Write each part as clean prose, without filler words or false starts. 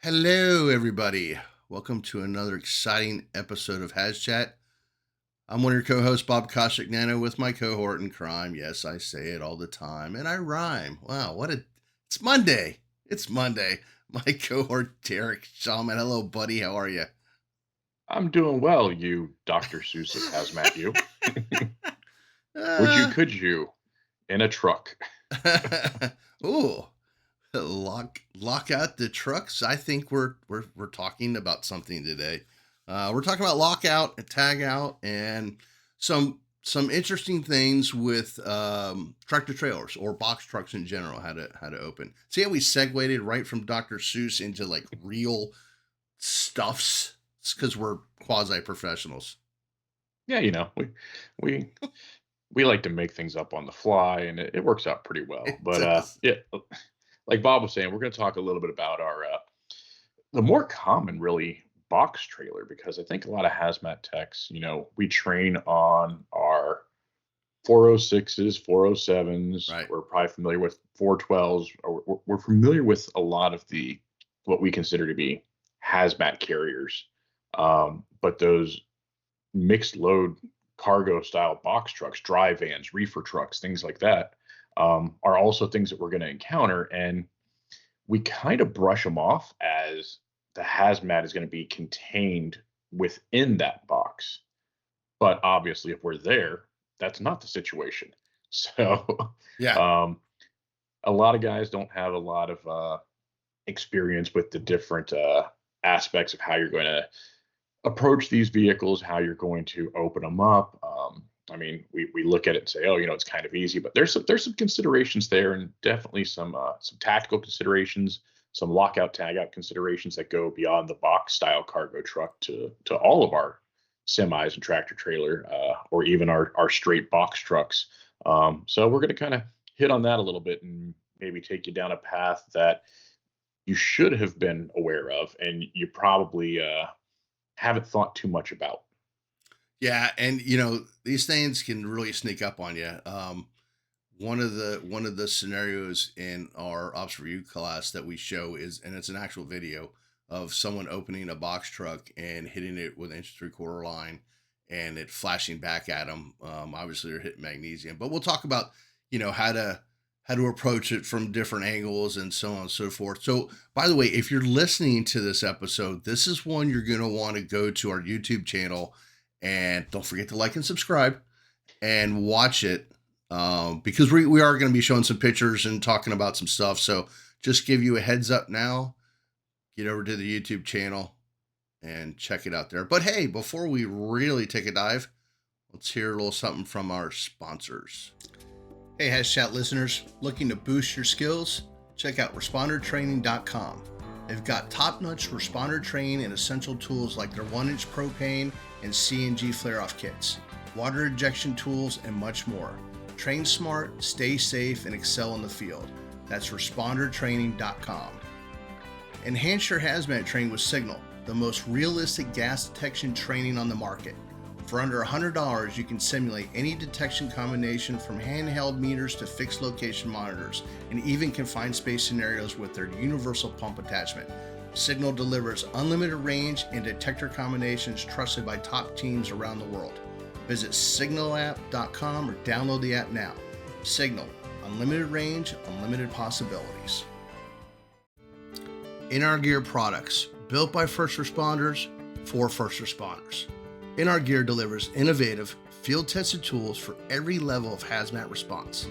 Hello, everybody. Welcome to another exciting episode of HazChat. I'm one of your co-hosts, Bob Koshik Nano, with my cohort in crime. Yes, I say it all the time, and I rhyme. Wow, It's Monday. It's Monday. My cohort, Derek Shawman. Hello, buddy. How are you? I'm doing well, you Dr. Seuss of HazMat, you. Would you, uh, could you, in a truck? ooh, lock out the trucks. I think we're talking about something today. We're talking about lockout and tagout and some interesting things with tractor trailers or box trucks in general. How to open. See how we segued right from Dr. Seuss into like real stuffs. It's because we're quasi professionals. Yeah, we we like to make things up on the fly, and it works out pretty well. It But does. yeah, like Bob was saying, we're going to talk a little bit about our the more common, really, box trailer because I think a lot of hazmat techs, we train on our 406s, 407s. Right. We're probably familiar with 412s, or we're familiar with a lot of the what we consider to be hazmat carriers. But those mixed load cargo style box trucks, dry vans, reefer trucks, things like that, are also things that we're going to encounter. And we kind of brush them off as the hazmat is going to be contained within that box. But obviously, if we're there, that's not the situation. So, Yeah. um, a lot of guys don't have a lot of experience with the different aspects of how you're going to approach these vehicles, how you're going to open them up. I mean, we look at it and say, oh, it's kind of easy, but there's some considerations there, and definitely some tactical considerations, some lockout tagout considerations that go beyond the box style cargo truck to all of our semis and tractor trailer, or even our straight box trucks. So we're going to kind of hit on that a little bit and maybe take you down a path that you should have been aware of, and you probably haven't thought too much about. Yeah, and these things can really sneak up on you. One of the scenarios in our ops review class that we show is, and it's an actual video of someone opening a box truck and hitting it with an inch 3/4 line, and it flashing back at them. Obviously, they're hitting magnesium, but we'll talk about how to approach it from different angles and so on and so forth. So, by the way, if you're listening to this episode, this is one you're going to want to go to our YouTube channel, and don't forget to like and subscribe and watch it, because we are going to be showing some pictures and talking about some stuff. So just give you a heads up now. Get over to the YouTube channel and check it out there. But hey, before we really take a dive, let's hear a little something from our sponsors. Hey, HazChat listeners, looking to boost your skills? Check out respondertraining.com. They've got top-notch responder training and essential tools like their 1-inch propane and CNG flare-off kits, water injection tools, and much more. Train smart, stay safe, and excel in the field. That's respondertraining.com. Enhance your hazmat training with Signal, the most realistic gas detection training on the market. For under $100, you can simulate any detection combination from handheld meters to fixed location monitors, and even confined space scenarios with their universal pump attachment. Signal delivers unlimited range and detector combinations trusted by top teams around the world. Visit signalapp.com or download the app now. Signal, unlimited range, unlimited possibilities. In Our Gear products, built by first responders for first responders. In Our Gear delivers innovative, field-tested tools for every level of hazmat response.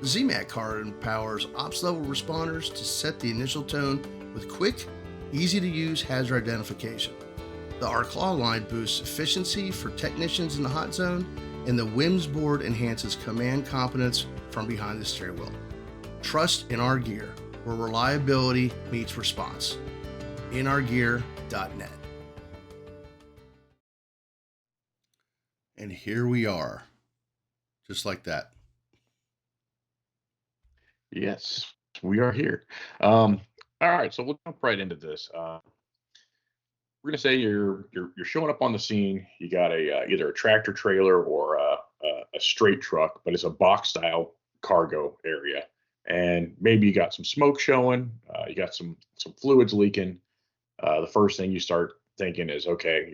The ZMAT card empowers ops-level responders to set the initial tone with quick, easy-to-use hazard identification. The R-Claw line boosts efficiency for technicians in the hot zone, and the WIMS board enhances command competence from behind the steering wheel. Trust in Our Gear, where reliability meets response. InOurGear.net. And here we are, just like that. Yes, we are here. All right, so we'll jump right into this. We're gonna say you're showing up on the scene. You got a either a tractor trailer or a straight truck, but it's a box style cargo area, and maybe you got some smoke showing. You got some fluids leaking. the first thing you start thinking is, okay,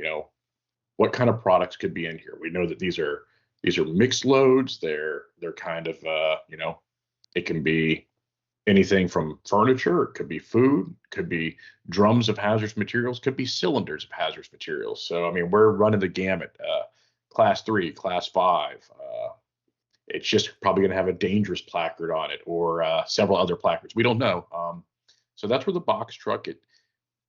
what kind of products could be in here? We know that these are mixed loads. They're kind of it can be anything from furniture, it could be food, could be drums of hazardous materials, could be cylinders of hazardous materials. So I mean, we're running the gamut. Class 3, class 5. It's just probably going to have a dangerous placard on it, or several other placards. We don't know. So that's where the box truck, it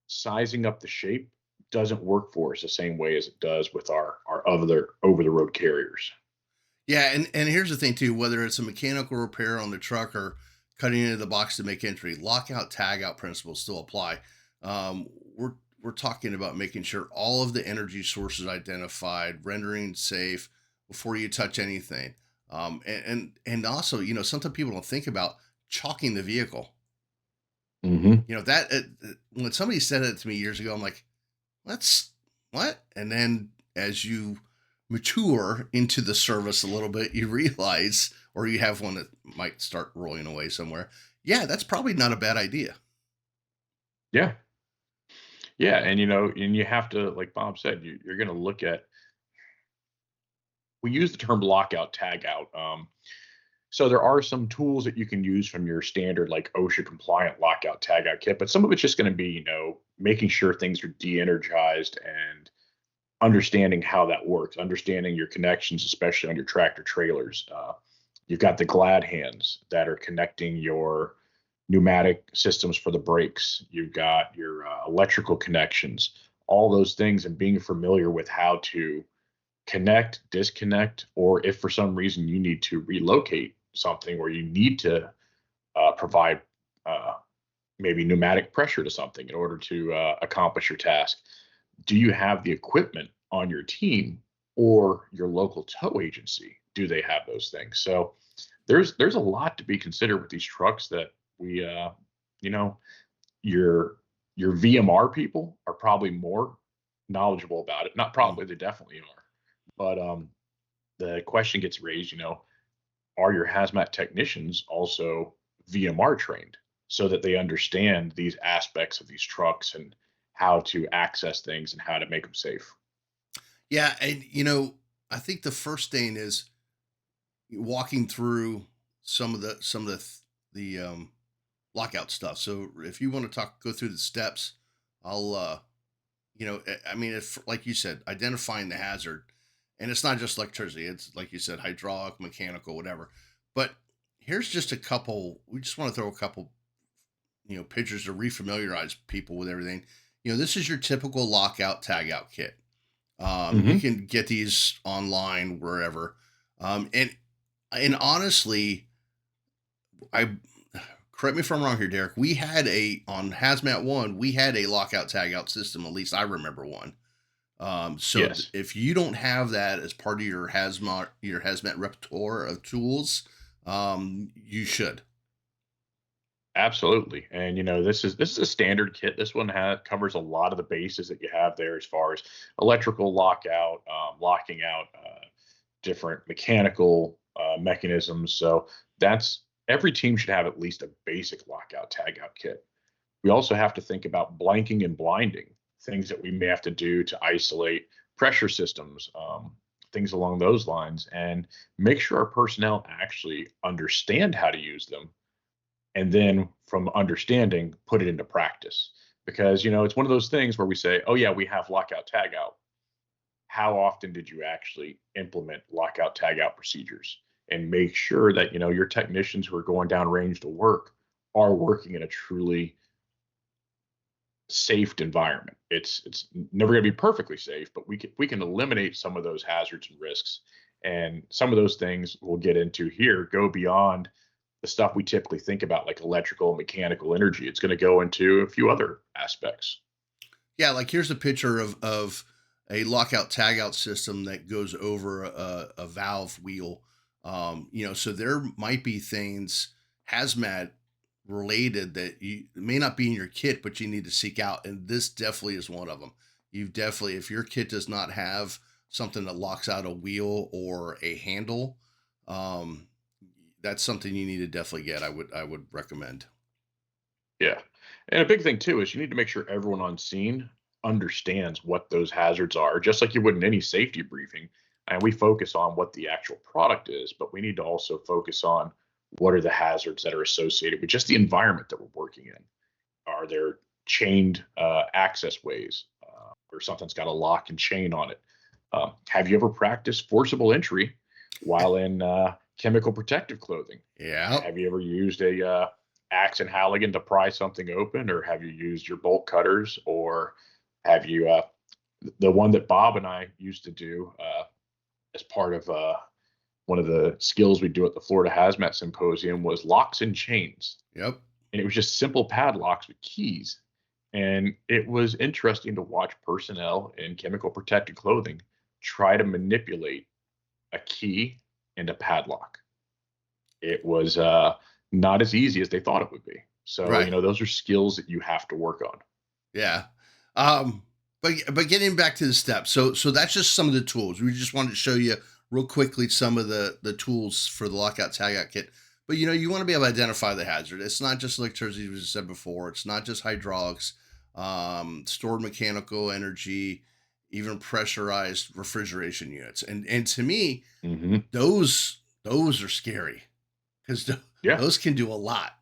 sizing up the shape doesn't work for us the same way as it does with our other over the road carriers. Yeah, and here's the thing too, whether it's a mechanical repair on the truck or cutting into the box to make entry, lockout tagout principles still apply. We're talking about making sure all of the energy sources identified, rendering safe before you touch anything. And also, sometimes people don't think about chalking the vehicle. Hmm. That when somebody said it to me years ago, I'm like, "Let's what?" And then as you mature into the service a little bit, you realize, or you have one that might start rolling away somewhere. Yeah, that's probably not a bad idea. Yeah, yeah, and and you have to, like Bob said, you're going to look at. We use the term lockout tagout. So there are some tools that you can use from your standard like OSHA compliant lockout tagout kit, but some of it's just going to be, making sure things are de-energized and understanding how that works, understanding your connections, especially on your tractor trailers. You've got the glad hands that are connecting your pneumatic systems for the brakes. You've got your electrical connections, all those things, and being familiar with how to connect, disconnect, or if for some reason you need to relocate something or you need to provide uh, maybe pneumatic pressure to something in order to accomplish your task. Do you have the equipment on your team or your local tow agency? Do they have those things? So there's a lot to be considered with these trucks that we you know your VMR people are probably more knowledgeable about it. Not Mm. probably, they definitely are. But the question gets raised, are your hazmat technicians also VMR trained so that they understand these aspects of these trucks and how to access things and how to make them safe? Yeah, and I think the first thing is walking through some of the lockout stuff. So if you want to go through the steps, I'll I mean, if like you said, identifying the hazard, and it's not just electricity, it's like you said, hydraulic, mechanical, whatever. But here's just a couple. We just want to throw a couple, pictures to refamiliarize people with everything. This is your typical lockout tagout kit. You Hmm. can get these online wherever. And honestly, I correct me if I'm wrong here, Derek. We had a on Hazmat One, we had a lockout tagout system. At least I remember one. Yes, If you don't have that as part of your hazmat repertoire of tools, you should. absolutely. And this is a standard kit. This one covers a lot of the bases that you have there as far as electrical lockout, locking out different mechanical mechanisms. So that's every team should have at least a basic lockout tagout kit. We also have to think about blanking and blinding, things that we may have to do to isolate pressure systems, things along those lines, and make sure our personnel actually understand how to use them. And then from understanding, put it into practice. Because, it's one of those things where we say, oh, yeah, we have lockout tagout. How often did you actually implement lockout tagout procedures? And make sure that, your technicians who are going down range to work are working in a truly safe environment. It's never going to be perfectly safe, but we can eliminate some of those hazards and risks. And some of those things we'll get into here go beyond the stuff we typically think about, like electrical and mechanical energy. It's going to go into a few other aspects. Yeah, like here's a picture of a lockout tagout system that goes over a valve wheel. So there might be things hazmat related that you may not be in your kit, but you need to seek out, and this definitely is one of them. You've definitely, if your kit does not have something that locks out a wheel or a handle, um, that's something you need to definitely get. I would recommend. Yeah. And a big thing too is you need to make sure everyone on scene understands what those hazards are, just like you would in any safety briefing. And we focus on what the actual product is, but we need to also focus on what are the hazards that are associated with just the environment that we're working in. Are there chained access ways where something's got a lock and chain on it? Have you ever practiced forcible entry while in chemical protective clothing? Yeah. Have you ever used a axe and Halligan to pry something open, or have you used your bolt cutters, or have you the one that Bob and I used to do as part of one of the skills we do at the Florida Hazmat Symposium was locks and chains, Yep. and it was just simple padlocks with keys. And it was interesting to watch personnel in chemical protected clothing try to manipulate a key and a padlock. It was not as easy as they thought it would be. So, Right. those are skills that you have to work on. Yeah. But getting back to the steps. So that's just some of the tools. We just wanted to show you real quickly some of the tools for the lockout tagout kit. But you want to be able to identify the hazard. It's not just electricity, as I said before. It's not just hydraulics, stored mechanical energy, even pressurized refrigeration units. And to me, Hmm. those are scary because Yeah. those can do a lot.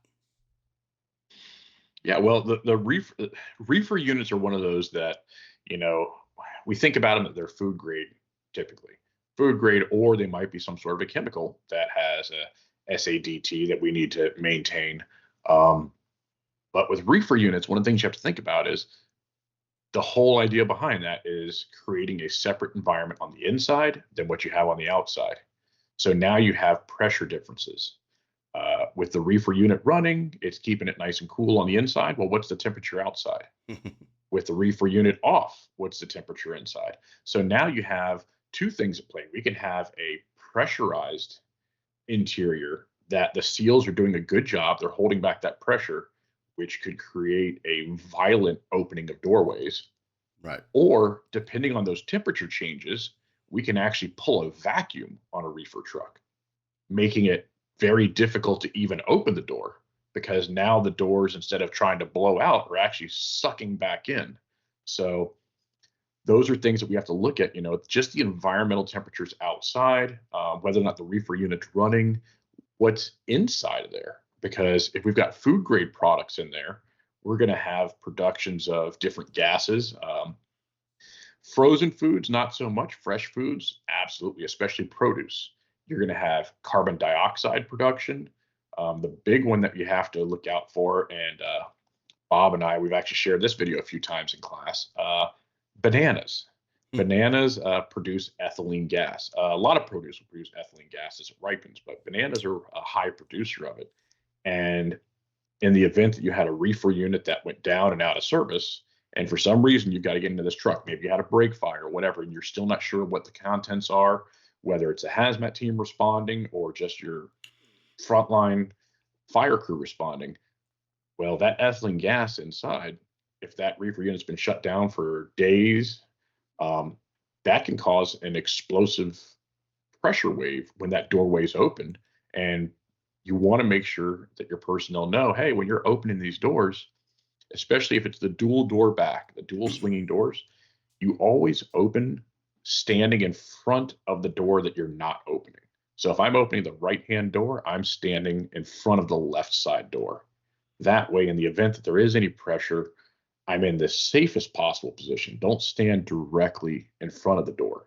Yeah. Well, the reefer units are one of those that, you know, we think about them that they're food grade typically. Food grade, or they might be some sort of a chemical that has a SADT that we need to maintain. Um, but with reefer units, one of the things you have to think about is the whole idea behind that is creating a separate environment on the inside than what you have on the outside. So now you have pressure differences. With the reefer unit running, it's keeping it nice and cool on the inside. Well, what's the temperature outside? With the reefer unit off, what's the temperature inside? So now you have two things at play. We can have a pressurized interior that the seals are doing a good job. They're holding back that pressure, which could create a violent opening of doorways. Right. Or depending on those temperature changes, we can actually pull a vacuum on a reefer truck, making it very difficult to even open the door because now the doors, instead of trying to blow out, are actually sucking back in. So those are things that we have to look at. Just the environmental temperatures outside, whether or not the reefer unit's running, what's inside of there. Because if we've got food grade products in there, we're going to have productions of different gases. Frozen foods, not so much. Fresh foods, absolutely, especially produce. You're going to have carbon dioxide production. The big one that you have to look out for, and Bob and I, we've actually shared this video a few times in class. Bananas. Bananas produce ethylene gas. A lot of produce will produce ethylene gas as it ripens, but bananas are a high producer of it. And in the event that you had a reefer unit that went down and out of service, and for some reason you've got to get into this truck, maybe you had a brake fire or whatever, and you're still not sure what the contents are, whether it's a hazmat team responding or just your frontline fire crew responding. Well, that ethylene gas inside, if that reefer unit's been shut down for days, um, that can cause an explosive pressure wave when that doorway is opened. And you want to make sure that your personnel know, hey, when you're opening these doors, especially if it's the dual door back, the dual swinging doors, you always open standing in front of the door that you're not opening. So if I'm opening the right hand door, I'm standing in front of the left side door. That way, in the event that there is any pressure, I'm in the safest possible position. Don't stand directly in front of the door.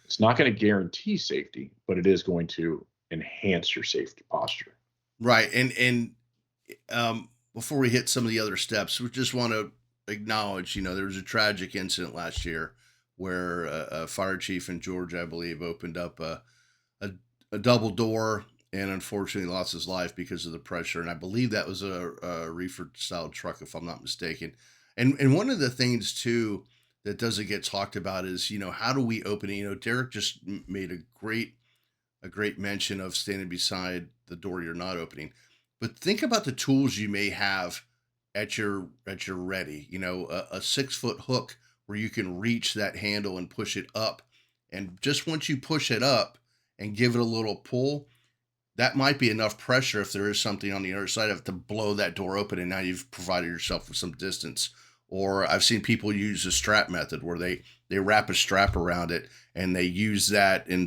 It's not going to guarantee safety, but it is going to enhance your safety posture. Right. And before we hit some of the other steps, we just want to acknowledge, there was a tragic incident last year where a fire chief in Georgia, I believe, opened up a, a double door and unfortunately lost his life because of the pressure. And I believe that was a reefer style truck, if I'm not mistaken. And one of the things too that doesn't get talked about is, how do we open it? Derek just made a great mention of standing beside the door you're not opening. But think about the tools you may have at your ready. A 6 foot hook where you can reach that handle and push it up. And just once you push it up and give it a little pull, that might be enough pressure if there is something on the other side of it to blow that door open, and now you've provided yourself with some distance. Or I've seen people use the strap method where they wrap a strap around it and they use that in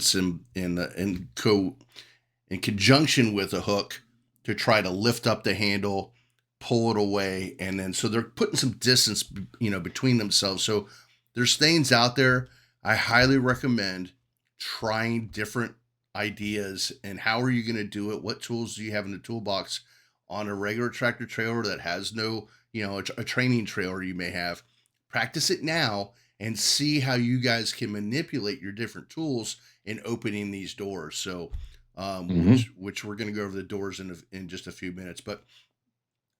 conjunction with a hook to try to lift up the handle, pull it away, and then so they're putting some distance, between themselves. So there's things out there. I highly recommend trying different ideas and how are you going to do it? What tools do you have in the toolbox on a regular tractor trailer that has no, a training trailer you may have? Practice it now and see how you guys can manipulate your different tools in opening these doors. So, Hmm. which we're going to go over the doors in just a few minutes, but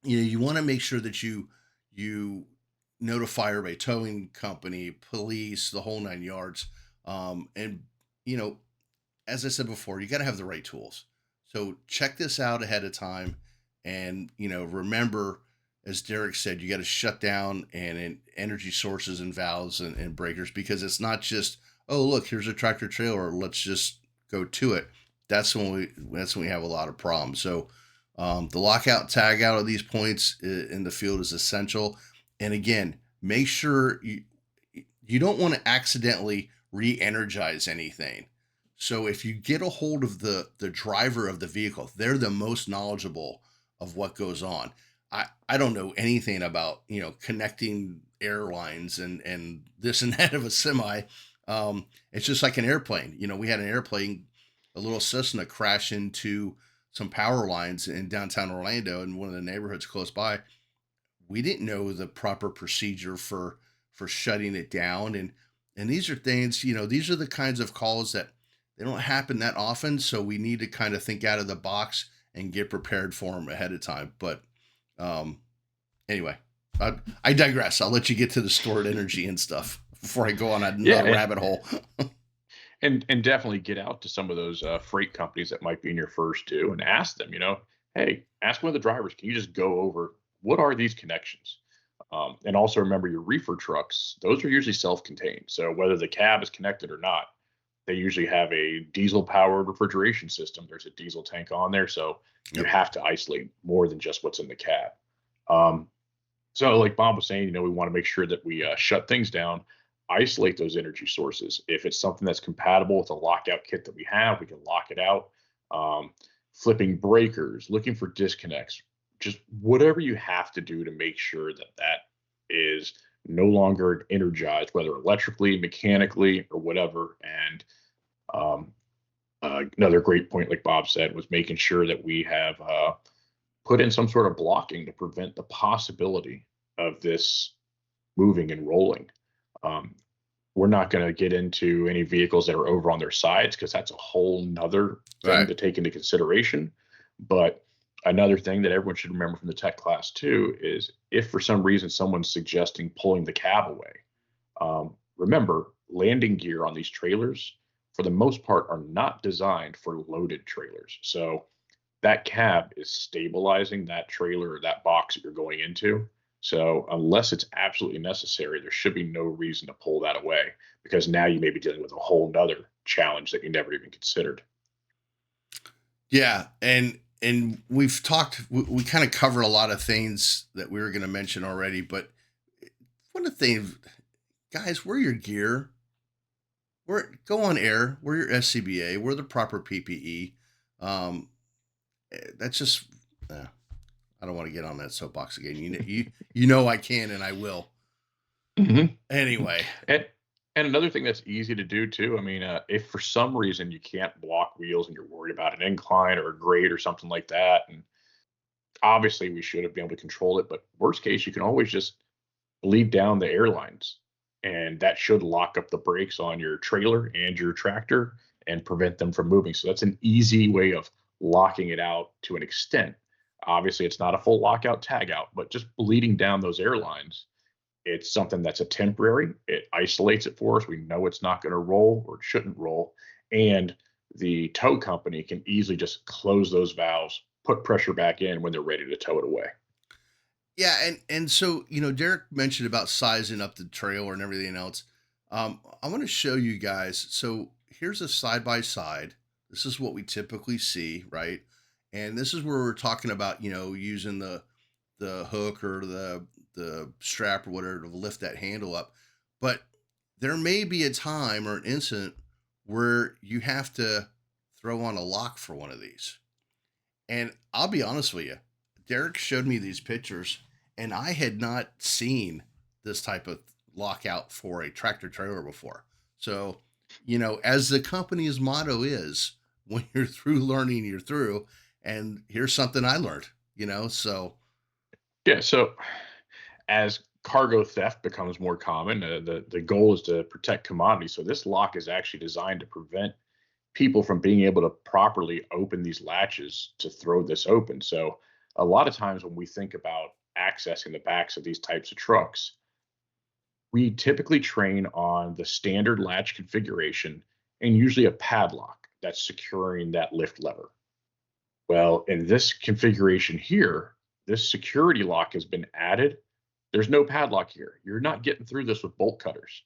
you want to make sure that you notify everybody, towing company, police, the whole nine yards. And you know, as I said before, you got to have the right tools. So check this out ahead of time, and remember, as Derek said, you got to shut down and energy sources and valves and breakers, because it's not just, oh look, here's a tractor trailer, let's just go to it. That's when we have a lot of problems. So the lockout tag out of these points in the field is essential. And again, make sure you don't want to accidentally re-energize anything. So if you get a hold of the driver of the vehicle, they're the most knowledgeable of what goes on. I don't know anything about connecting airlines and this and that of a semi. It's just like an airplane. We had an airplane, a little Cessna, crash into some power lines in downtown Orlando in one of the neighborhoods close by. We didn't know the proper procedure for shutting it down, and these are things, these are the kinds of calls that they don't happen that often, so we need to kind of think out of the box and get prepared for them ahead of time. But um anyway, I digress. I'll let you get to the stored energy and stuff before I go on Yeah, another rabbit hole. and definitely get out to some of those freight companies that might be in your first due and ask them, hey, ask one of the drivers, can you just go over what are these connections? And also remember your reefer trucks, those are usually self-contained. So whether the cab is connected or not, they usually have a diesel powered refrigeration system. There's a diesel tank on there. So you Yep. have to isolate more than just what's in the cab. Um, so, like Bob was saying, we want to make sure that we shut things down, isolate those energy sources. If it's something that's compatible with the lockout kit that we have, we can lock it out. Um, Flipping breakers, looking for disconnects, just whatever you have to do to make sure that that is no longer energized, whether electrically, mechanically, or whatever. And um, another great point, like Bob said, was making sure that we have put in some sort of blocking to prevent the possibility of this moving and rolling. Um, we're not going to get into any vehicles that are over on their sides because that's a whole nother thing Right. to take into consideration. But another thing that everyone should remember from the tech class too is if for some reason someone's suggesting pulling the cab away, remember landing gear on these trailers for the most part are not designed for loaded trailers. So that cab is stabilizing that trailer or that box that you're going into. So unless it's absolutely necessary, there should be no reason to pull that away because now you may be dealing with a whole nother challenge that you never even considered. Yeah, and we kind of covered a lot of things that we were going to mention already, but one of the things, guys, wear your gear. Go on air. Wear your SCBA. Wear the proper PPE. That's just. I don't want to get on that soapbox again. You know I can and I will. Mhm. Anyway, And and another thing that's easy to do too. I mean, if for some reason you can't block wheels and you're worried about an incline or a grade or something like that, and obviously we should have been able to control it, but worst case, you can always just bleed down the airlines, and that should lock up the brakes on your trailer and your tractor and prevent them from moving. So that's an easy way of locking it out to an extent. Obviously, it's not a full lockout tag out, but just bleeding down those airlines, it's something that's a temporary. It isolates it for us. We know it's not going to roll or it shouldn't roll. And the tow company can easily just close those valves, put pressure back in when they're ready to tow it away. yeah, and so Derek mentioned about sizing up the trailer and everything else. I want to show you guys. So here's a side by side. This is what we typically see, right? And this is where we're talking about, using the hook or the strap or whatever to lift that handle up. But there may be a time or an incident where you have to throw on a lock for one of these. And I'll be honest with you, Derek showed me these pictures, and I had not seen this type of lockout for a tractor trailer before. So, as the company's motto is, when you're through learning, you're through. And here's something I learned, so Yeah. So as cargo theft becomes more common, the goal is to protect commodities. So this lock is actually designed to prevent people from being able to properly open these latches to throw this open. So a lot of times when we think about accessing the backs of these types of trucks, we typically train on the standard latch configuration and usually a padlock that's securing that lift lever. Well, in this configuration here, this security lock has been added. There's no padlock here. You're not getting through this with bolt cutters.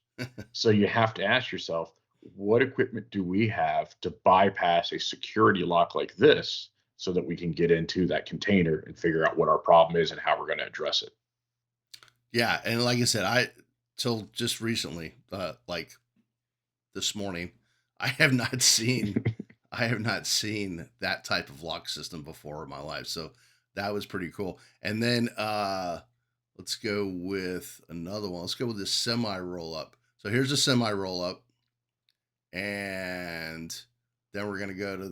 So you have to ask yourself, what equipment do we have to bypass a security lock like this so that we can get into that container and figure out what our problem is and how we're going to address it? yeah. And like I said, till just recently, like this morning, I have not seen I have not seen that type of lock system before in my life. So that was pretty cool. And then let's go with another one. Let's go with this semi roll up. So here's a semi roll up, and then we're gonna go to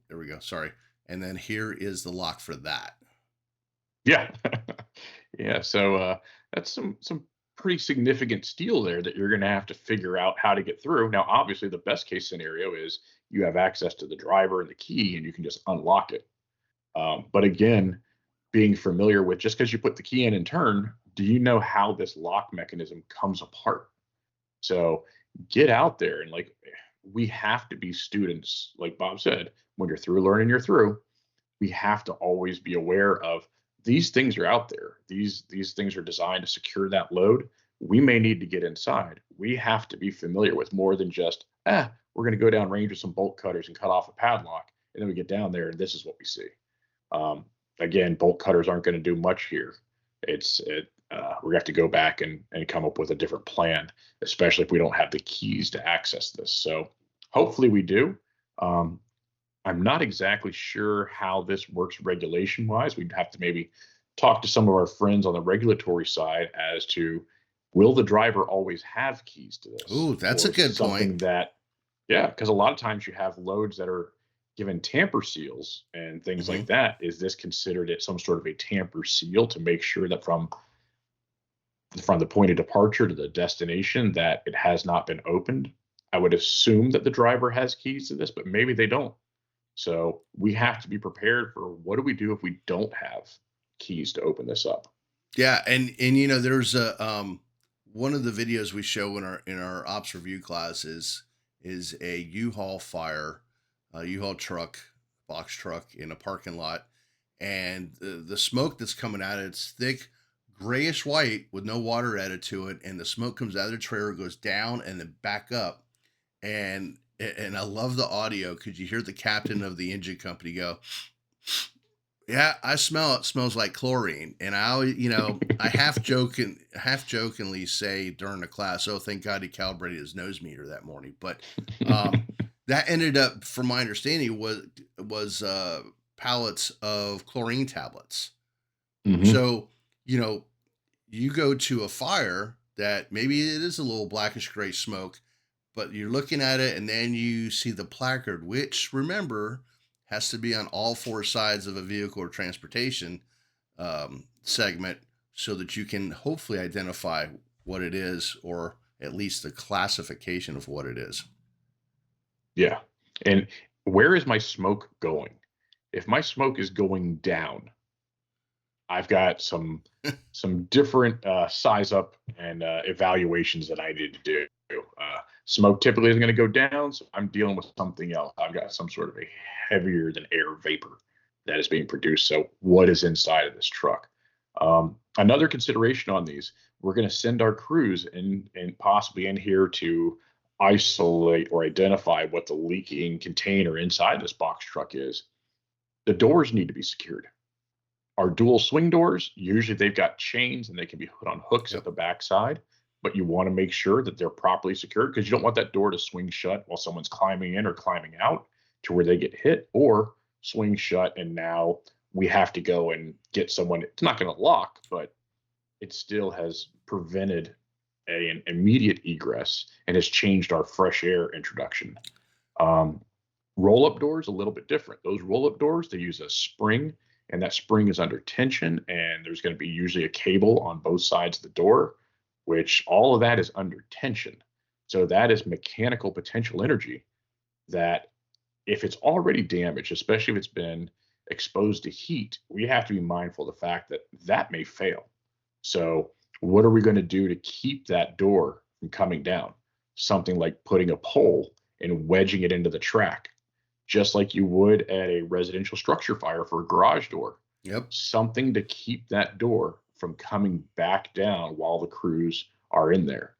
there we go. Sorry. And then here is the lock for that. Yeah. Yeah. So that's some pretty significant steel there that you're going to have to figure out how to get through. Now, obviously, the best case scenario is you have access to the driver and the key, and you can just unlock it. But again, being familiar with just because you put the key in and turn, do you know how this lock mechanism comes apart? So get out there and like we have to be students, like Bob said, when you're through learning, you're through. We have to always be aware of these things are out there. These things are designed to secure that load. We may need to get inside. We have to be familiar with more than just we're going to go down range with some bolt cutters and cut off a padlock, and then we get down there and this is what we see. Um, Again, bolt cutters aren't going to do much here. We're going to have to go back and come up with a different plan, especially if we don't have the keys to access this. So hopefully we do. Um, I'm not exactly sure how this works regulation wise. We'd have to maybe talk to some of our friends on the regulatory side as to will the driver always have keys to this, Ooh, that's a or is it good point. something that, yeah, because a lot of times you have loads that are given tamper seals and things like Hmm. that. Is this considered it some sort of a tamper seal to make sure that from the point of departure to the destination that it has not been opened? I would assume that the driver has keys to this, but maybe they don't. So we have to be prepared for what do we do if we don't have keys to open this up? Yeah, and there's a one of the videos we show in our ops review class is a U-Haul fire, a U-Haul truck, box truck in a parking lot, and the smoke that's coming out, it's thick, grayish white with no water added to it, and the smoke comes out of the trailer, goes down, and then back up, and I love the audio because you hear the captain of the engine company go, yeah, I smell it. Smells like chlorine. And I always, I half jokingly say during the class, "Oh, thank God he calibrated his nose meter that morning." But um, that ended up, from my understanding, was pallets of chlorine tablets. Hmm. So, you know, you go to a fire that maybe it is a little blackish gray smoke, but you're looking at it and then you see the placard, which remember has to be on all four sides of a vehicle or transportation segment so that you can hopefully identify what it is or at least the classification of what it is. Yeah. And where is my smoke going? If my smoke is going down, I've got some different size up and evaluations that I need to do. Smoke typically isn't going to go down, so I'm dealing with something else. I've got some sort of a heavier than air vapor that is being produced. So, what is inside of this truck? Another consideration on these, we're going to send our crews in and possibly in here to isolate or identify what the leaking container inside this box truck is, the doors need to be secured. Our dual swing doors, usually they've got chains and they can be put on hooks at Yep. the backside, but you want to make sure that they're properly secured because you don't want that door to swing shut while someone's climbing in or climbing out to where they get hit, or swing shut and now we have to go and get someone. It's not going to lock, but it still has prevented an immediate egress and has changed our fresh air introduction. Um, Roll up doors, a little bit different. Those roll up doors, they use a spring, and that spring is under tension, and there's going to be usually a cable on both sides of the door, which all of that is under tension. So that is mechanical potential energy that, if it's already damaged, especially if it's been exposed to heat, we have to be mindful of the fact that that may fail. So, what are we going to do to keep that door from coming down? Something like putting a pole and wedging it into the track, just like you would at a residential structure fire for a garage door. Yep. Something to keep that door from coming back down while the crews are in there.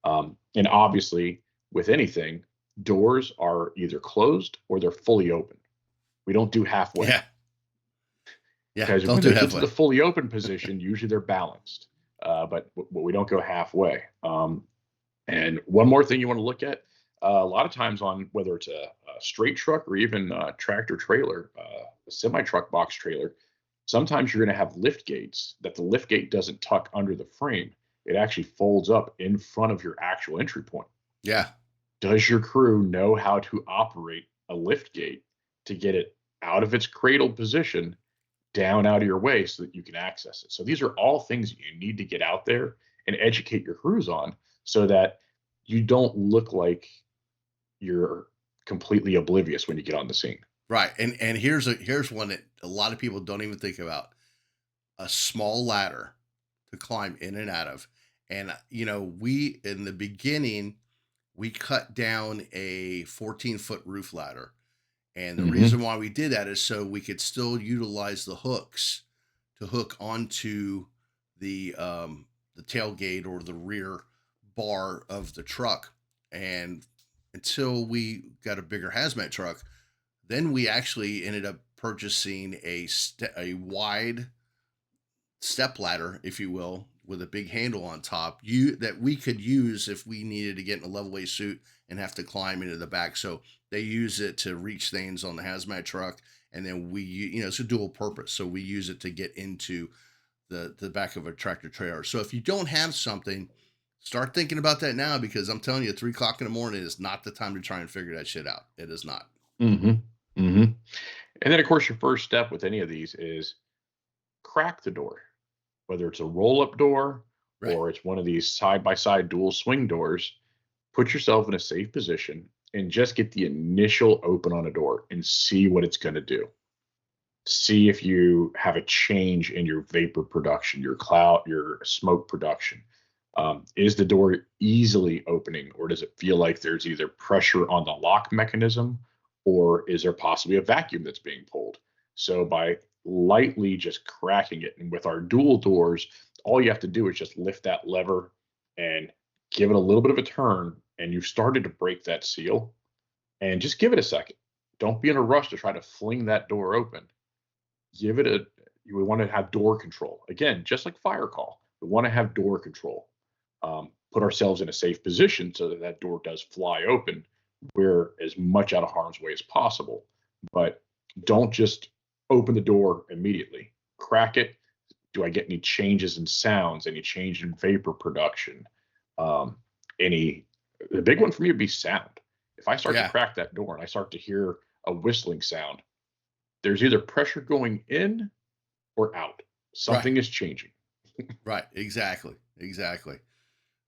And obviously, with anything, doors are either closed or they're fully open. We don't do halfway Yeah. Yeah. because Don't when do they get to halfway. the fully open position, usually they're balanced. But we don't go halfway. And one more thing you want to look at, a lot of times on whether it's a straight truck or even a tractor trailer, a semi truck box trailer, sometimes you're going to have lift gates that the lift gate doesn't tuck under the frame. It actually folds up in front of your actual entry point. Yeah. Does your crew know how to operate a lift gate to get it out of its cradled position down out of your way so that you can access it? So these are all things that you need to get out there and educate your crews on so that you don't look like you're completely oblivious when you get on the scene. Right. And here's one that a lot of people don't even think about. A small ladder to climb in and out of. And we in the beginning we cut down a 14-foot roof ladder. And the Mm-hmm. reason why we did that is so we could still utilize the hooks to hook onto the tailgate or the rear bar of the truck. And until we got a bigger hazmat truck, then we actually ended up purchasing a wide step ladder, if you will, with a big handle on top, you that we could use if we needed to get in a level A suit and have to climb into the back. So they use it to reach things on the hazmat truck, and then it's a dual purpose. So we use it to get into the back of a tractor trailer. So if you don't have something, start thinking about that now, because I'm telling you, 3 o'clock in the morning is not the time to try and figure that shit out. It is not. Mm-hmm. Mm-hmm. And then, of course, your first step with any of these is crack the door, whether it's a roll up door Right. or it's one of these side by side dual swing doors. Put yourself in a safe position and just get the initial open on a door and see what it's going to do. See if you have a change in your vapor production, your cloud, your smoke production. Is the door easily opening, or does it feel like there's either pressure on the lock mechanism, or is there possibly a vacuum that's being pulled? So by lightly just cracking it, and with our dual doors, all you have to do is just lift that lever and give it a little bit of a turn, and you've started to break that seal. And just give it a second. Don't be in a rush to try to fling that door open. Give it a, we want to have door control. Again, just like fire call, we want to have door control. Put ourselves in a safe position so that that door does fly open. We're as much out of harm's way as possible, but don't just open the door immediately. Crack it. Do I get any changes in sounds? Any change in vapor production? Um, any The big one for me would be sound. If I start to Yeah. crack that door and I start to hear a whistling sound, there's either pressure going in or out. Right. Something is changing. Right. Exactly. Exactly.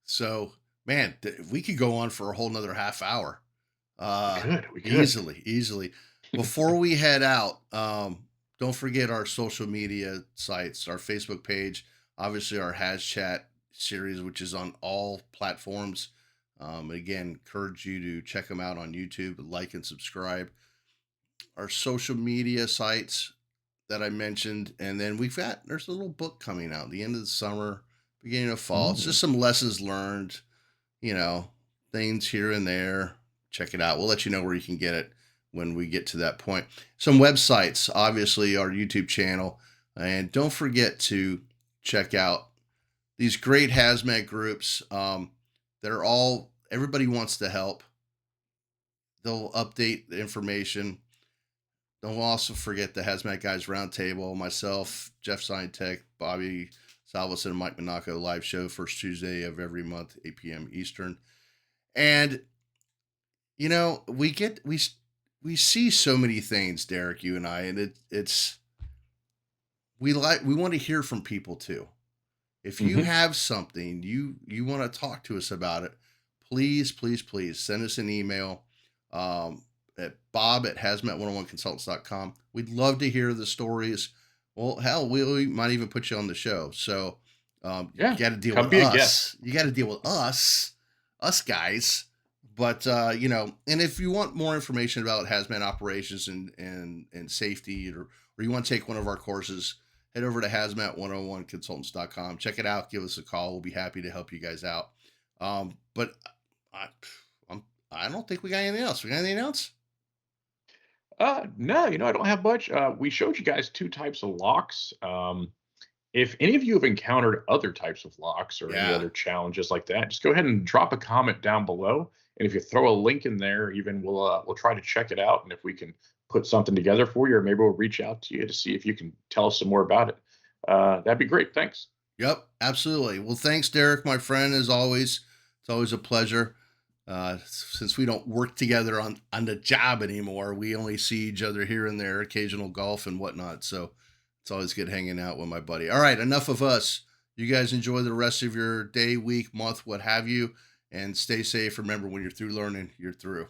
So, man, we could go on for a whole nother half hour. We could, we could. Easily, easily. Before we head out, don't forget our social media sites, our Facebook page, obviously our HazChat series, which is on all platforms. Again, encourage you to check them out on YouTube, like and subscribe. Our social media sites that I mentioned, and then there's a little book coming out the end of the summer, beginning of fall. It's Mm. just some lessons learned, you know, things here and there. Check it out. We'll let you know where you can get it when we get to that point. Some websites, obviously, our YouTube channel. And don't forget to check out these great hazmat groups that are all, everybody wants to help. They'll update the information. Don't also forget the Hazmat Guys Roundtable, myself, Jeff Scientech, Bobby Salvesen, and Mike Monaco live show first Tuesday of every month, 8 p.m. Eastern. And you know, we see so many things, Derek, you and I, and it's we want to hear from people too. If you Hmm. have something you want to talk to us about it, please send us an email at bob at hazmat101consultants.com. We'd love to hear the stories. Well, hell, we might even put you on the show. So you Yeah, got to deal come with be a guest. us. You got to deal with us guys. But you know, and if you want more information about hazmat operations and safety, or you want to take one of our courses, head over to hazmat101consultants.com. Check it out. Give us a call. We'll be happy to help you guys out. But I, I'm, I don't think we got anything else. We got anything else? No, I don't have much. We showed you guys two types of locks. If any of you have encountered other types of locks or any Yeah. other challenges like that, just go ahead and drop a comment down below. And if you throw a link in there, even we'll try to check it out. And if we can put something together for you, or maybe we'll reach out to you to see if you can tell us some more about it. That'd be great. Thanks. Yep. Absolutely. Well, thanks, Derek, my friend, as always. It's always a pleasure. Since we don't work together on the job anymore, we only see each other here and there, occasional golf and whatnot. So it's always good hanging out with my buddy. All right, enough of us. You guys enjoy the rest of your day, week, month, what have you, and stay safe. Remember, when you're through learning, you're through.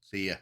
See ya.